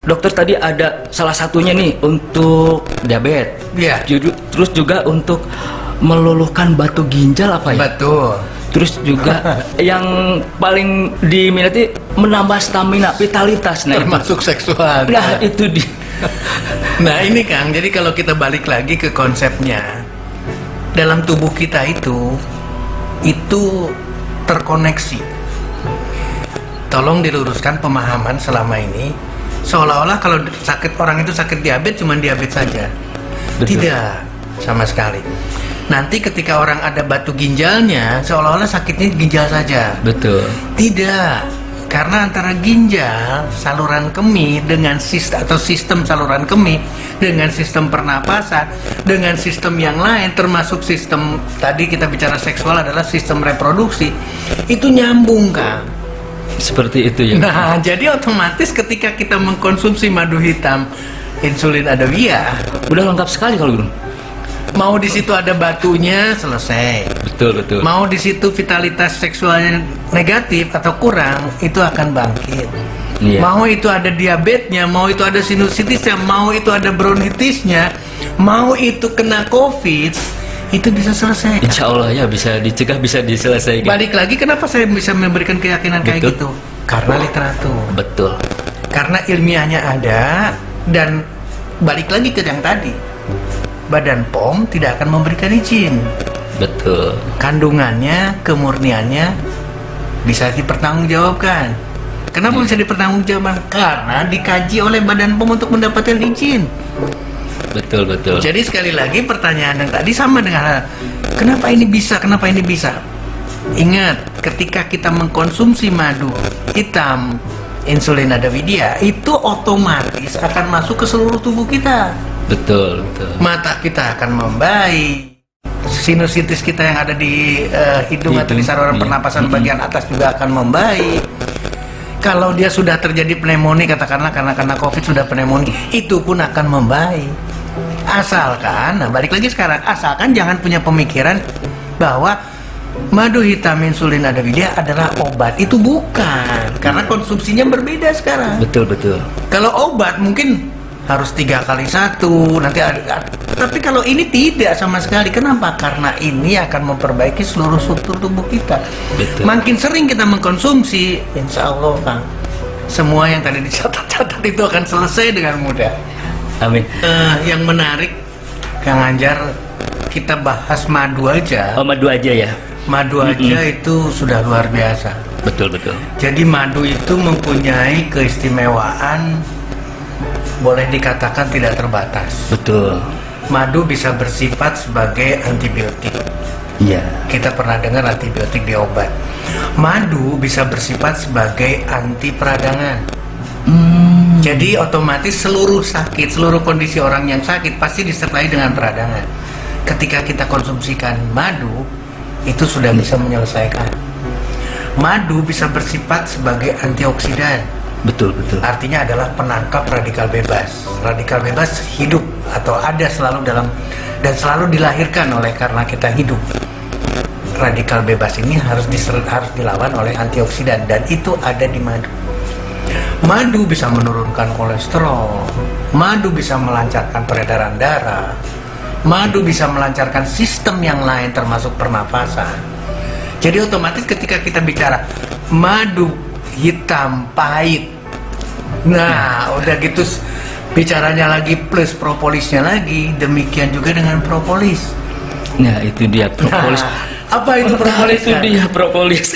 Dokter tadi ada salah satunya nih untuk diabetes. Iya. Terus juga untuk meluluhkan batu ginjal apa ya? Betul. Terus juga yang paling diminati menambah stamina, vitalitas. Nah, Termasuk seksual. Nah, itu di. Nah ini Kang, jadi kalau kita balik lagi ke konsepnya, dalam tubuh kita itu terkoneksi. Tolong diluruskan pemahaman selama ini, seolah-olah kalau sakit orang itu sakit diabetes cuma diabetes saja. Betul. Tidak, sama sekali. Nanti ketika orang ada batu ginjalnya, seolah-olah sakitnya ginjal saja. Betul. Tidak, karena antara ginjal, saluran kemih dengan sistem saluran kemih dengan sistem pernapasan, dengan sistem yang lain termasuk sistem tadi kita bicara seksual adalah sistem reproduksi, itu nyambung Kang. Seperti itu ya. Nah, jadi otomatis ketika kita mengkonsumsi madu hitam, insulin adawiyah, Udah lengkap sekali kalau gitu. mau di situ ada batunya selesai. Betul, betul. Mau di situ vitalitas seksualnya negatif atau kurang, itu akan bangkit. Iya. Mau itu ada diabetesnya, mau itu ada sinusitisnya, mau itu ada bronkitisnya, mau itu kena COVID, itu bisa selesai. Insya Allah ya bisa dicegah, bisa diselesaikan. Balik lagi, kenapa saya bisa memberikan keyakinan kayak Betul. gitu? Karena literatur. Betul. Karena ilmiahnya ada, dan balik lagi ke yang tadi, Badan POM tidak akan memberikan izin. Betul. Kandungannya, kemurniannya bisa dipertanggungjawabkan. Kenapa bisa dipertanggungjawabkan? Karena dikaji oleh Badan POM untuk mendapatkan izin. Betul, betul. Jadi sekali lagi pertanyaan yang tadi sama dengan kenapa ini bisa, kenapa ini bisa. Ingat, ketika kita mengkonsumsi madu hitam, insulin adawiyah, itu otomatis akan masuk ke seluruh tubuh kita. Betul, betul. Mata kita akan membaik, sinusitis kita yang ada di hidung atau di saluran Iya. pernapasan bagian atas juga akan membaik. Kalau dia sudah terjadi pneumonia, katakanlah karena COVID sudah pneumonia, itu pun akan membaik. Asalkan, nah balik lagi sekarang, asalkan jangan punya pemikiran bahwa madu hitam insulin adawiyah adalah obat. Itu bukan, karena konsumsinya berbeda sekarang. Betul, betul. Kalau obat mungkin harus 3 kali 1, nanti ada. Tapi kalau ini tidak sama sekali. Kenapa? Karena ini akan memperbaiki seluruh struktur tubuh kita. Betul. Makin sering kita mengkonsumsi, insya Allah Kang, semua yang tadi dicatat-catat itu akan selesai dengan mudah. Amin. Yang menarik, Kang Anjar, kita bahas madu aja. Oh, madu aja ya. Madu aja itu sudah luar biasa. Betul, betul. Jadi madu itu mempunyai keistimewaan, boleh dikatakan tidak terbatas. Betul. Madu bisa bersifat sebagai antibiotik. Iya. Kita pernah dengar antibiotik di obat. Madu bisa bersifat sebagai anti peradangan. Jadi otomatis seluruh sakit, seluruh kondisi orang yang sakit pasti disertai dengan peradangan. Ketika kita konsumsikan madu, itu sudah bisa menyelesaikan. Madu bisa bersifat sebagai antioksidan. Betul, betul. Artinya adalah penangkap radikal bebas. Radikal bebas hidup atau ada selalu dalam dan selalu dilahirkan oleh karena kita hidup. Radikal bebas ini harus dilawan oleh antioksidan dan itu ada di madu. Madu bisa menurunkan kolesterol. Madu bisa melancarkan peredaran darah. Madu bisa melancarkan sistem yang lain termasuk pernapasan. Jadi otomatis ketika kita bicara madu hitam pahit, nah udah gitu bicaranya lagi plus propolisnya lagi, demikian juga dengan propolis. Nah, itu dia propolis. Nah, apa itu propolis? Itu dia propolis.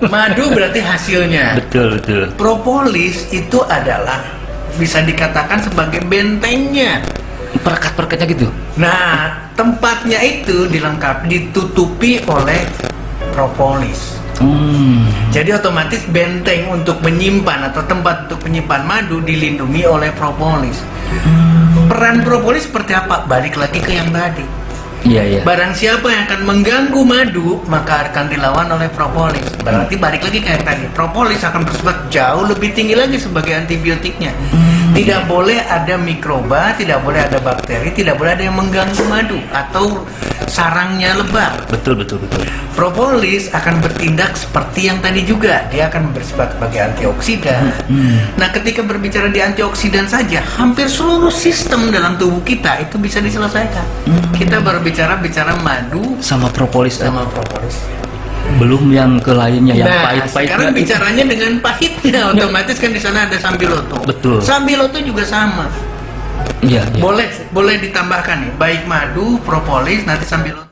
Madu berarti hasilnya. Betul, betul. Propolis itu adalah bisa dikatakan sebagai bentengnya. Perekat-perekatnya gitu. Nah, tempatnya itu ditutupi oleh propolis. Jadi otomatis benteng untuk menyimpan atau tempat untuk menyimpan madu dilindungi oleh propolis. Peran propolis seperti apa? Balik lagi ke yang tadi. Iya, iya. Barang siapa yang akan mengganggu madu, maka akan dilawan oleh propolis. Berarti balik lagi ke yang tadi. Propolis akan bersifat jauh lebih tinggi lagi sebagai antibiotiknya. Tidak boleh ada mikroba, tidak boleh ada bakteri, tidak boleh ada yang mengganggu madu atau sarangnya lebah. Betul, betul, betul. Propolis akan bertindak seperti yang tadi juga, dia akan bersifat sebagai antioksidan. Nah, ketika berbicara di antioksidan saja, hampir seluruh sistem dalam tubuh kita itu bisa diselesaikan. Kita baru bicara madu Sama propolis, sama propolis. belum yang ke lainnya yang Nah, pahit-pahitnya. sekarang bicaranya dengan pahitnya, otomatis kan di sana ada sambiloto. Betul. Sambiloto juga sama. Iya, iya. Boleh ditambahkan nih, baik madu, propolis, nanti sambiloto.